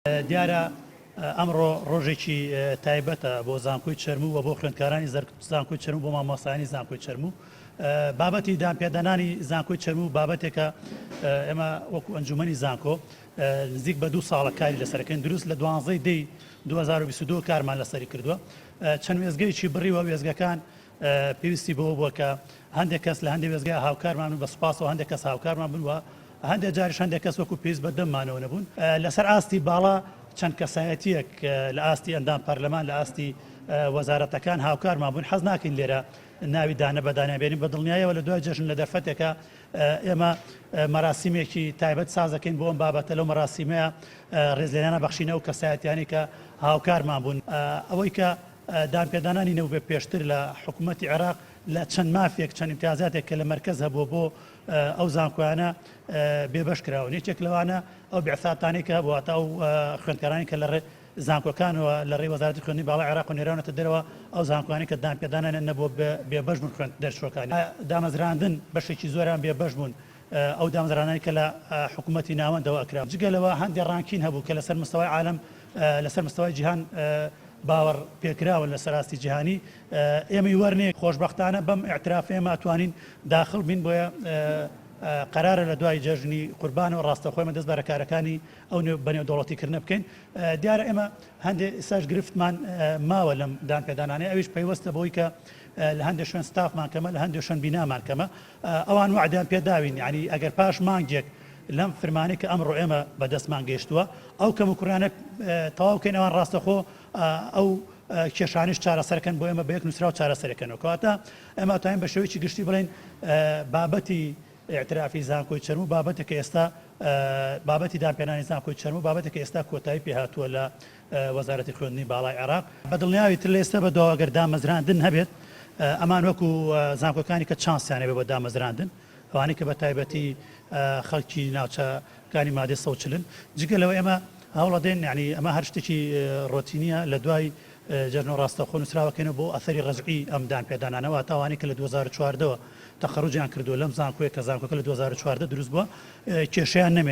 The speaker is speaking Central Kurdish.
دیارە ئەمڕۆ ڕۆژێکی تایبەتە بۆ زانکۆی چەرموو و بۆ خوێندکارانی زانکۆی چەرموو بۆ مامۆستایانی زانکۆی چەرموو بابەتی دامپێدانانی زانکۆی چەرموو بابەتێکە ئێمە وەکو ئەنجومەنی زانکۆ نزیک بە 2 ساڵە کاری لەسەرەکەین دروست لە 12 دەی 2022 کارمان لەسەری کردووە چەند وێزگەیەکی بڕیوە وێزگەکان پێویستی بەوە بووە کە هەندێک کەس لە هەندێک وێزگای هاوکارمان بە سوپاسەوە هەندێک کەس هاوکارمان بووە هەندێک جاریش هەندێک کەس وەکو پێویست بە دەممانەوە نەبوون لەسەر ئاستی باڵا چەند کەسایەتیەک لە ئاستی ئەندام پەرلەمان لە ئاستی وەزارەتەکان هاوکارمان بوون حەز ناکەین لێرە ناوی دانە بەدانابێنین بە دڵنیایەوە لە دوای جەژن لە دەرفەتێکە ئێمە مەراسیمێکی تایبەت سازەکەین بۆ ئەم بابەتە لەو مەراسیمەیە ڕێزلێنانە بەخشینە و کەسایەتیانی کە هاوکارمان بوون ئەوەی کە دامپێدانانی نەو بێ پێشتر لە حکوومەتی عێراق لە چەند مافێک چەند امتیازاتێک کە لە مەرکەز هەبووە بۆ ئەو زانکۆیانە بێبەش کراوە یەکێک لەوانە ئەو بیعساتانی کە بواتە ئەو خوێندکارانی کە لە زانکۆکانەوە لە ڕێی وەزارەتی خوێندنی باڵای عێراق و نێراونەتە دەرەوە ئەو زانکۆیانی کە دامپێدانان نەبووە بێبەش بوون خوێند دەرچووەکانی دامەزراندن بەشێکی زۆریان بێبەش بوون ئەو دامەزرانانی کە لە حکوومەتی ناوەندەوە ئەکرا جگەلەوە هەندێک ڕانکین هەبوو کە لەسەر مستەوای عالەم لەسەر مستەوای جیهان باوەڕ پێکراوە لە سەراستی جیهانی ئێمەی وەرنێ خۆشببختانە بەم ئاعتراف ئێمە ئەتوانین داخڵ بین بۆیە قرارە لە دوای جەژنی قوربان و ڕاستەخۆیمە دەست بەرەکارەکانی ئەو بەنێودوڵەتیکردنە بکەین دیارە ئێمە هەندێک ئێساش گرفتمان ماوە لەم دامپێدانانەی ئەویش پەیوەستە بۆی کە لە هەندێک شوێن ستافمان کەمە لە هەندێک شوێن بینامان کەمە ئەوان وعدیان پێداوین یعنی ئەگەر پاش مانگێک لەم فرمانی کە ئەمڕۆ ئێمە بەدەستمان گەیشتووە ئەو کەم و کوڕانە تەواوکەین ئەوان ڕاستەخۆ ئەو کێشانیش چارەسەرەکەن بۆ ئێمە بە یەک نووسرا و چارەسەرەکەنەوە کەواتە ئێمە توانین بە شێوەیەکی گشتی بڵێن بابەتی ئاعترافی زانکۆی چەرموو بابەتێکە ئێستا بابەتی دامپێنانی زانکۆی چەرموو بابەتێکە ئێستا کۆتایی پێهاتووە لە وەزارەتی خوێندنی باڵای عێراق بە دڵنیاوی تر لە ئێستا بەدەوە ئەگەر دامەزراندن هەبێت ئەمان وەکو زانکۆکانی کە چانسیانە بێ بۆ دامەزراندن ئەوانەی کە بە تایبەتی خەڵکی ناوچەکانی مادەی 140 جگەلەوە ئێمە هەوڵەدەین یعنی ئەمە هەر شتێکی ڕۆتینیە لە دوای جەژن و ڕاستەخۆ نووسراوەکەینەوە بۆ ئەثەری ڕەجعی ئەم دامپێدانانەوە تاوانی کە لە 2014ەوە تەخەڕوجیان کردو لەم زانکۆیە کە زانکۆکە لە 2014 دروست بووە کێشەیان نەمێ